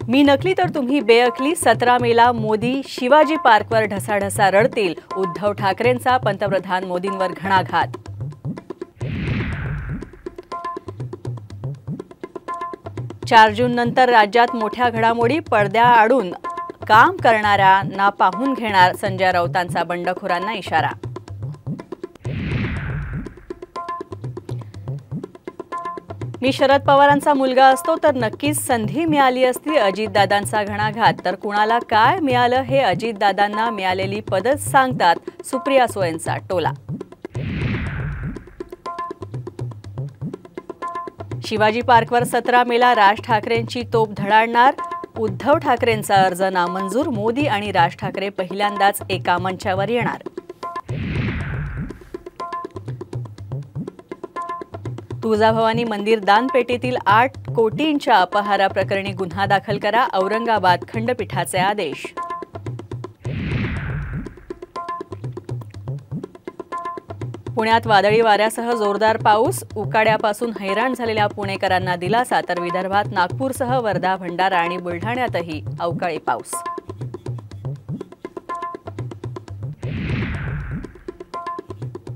मी नकली तर तुम्ही बेअकली. 17 मेला मोदी शिवाजी पार्कवर ढसाढसा रडतील. उद्धव ठाकरेंचा पंतप्रधान मोदींवर घणाघात. 4 जून नंतर राज्यात मोठ्या घडामोडी. पडद्याआडून काम करणाऱ्यांना पाहून घेणार संजय राऊतांचा बंडखोरांना इशारा. मी शरद पवारांचा मुलगा असतो तर नक्कीच संधी मिळाली असती. अजितदादांचा घणाघात. तर कुणाला काय मिळालं हे अजितदादांना मिळालेली पदच सांगतात. सुप्रिया सुळेंचा टोला. शिवाजी पार्कवर 17 मेला राज ठाकरेंची तोफ धडाडणार. उद्धव ठाकरेंचा अर्ज नामंजूर. मोदी आणि राज ठाकरे पहिल्यांदाच एका मंचावर येणार. तुळजाभवानी मंदिर दानपेटीतील 8 कोटींच्या अपहाराप्रकरणी गुन्हा दाखल करा. औरंगाबाद खंडपीठाचे आदेश. पुण्यात वादळी वाऱ्यासह जोरदार पाऊस. उकाड्यापासून हैराण झालेल्या पुणेकरांना दिलासा. तर विदर्भात नागपूरसह वर्धा, भंडारा आणि बुलढाण्यातही अवकाळी पाऊस.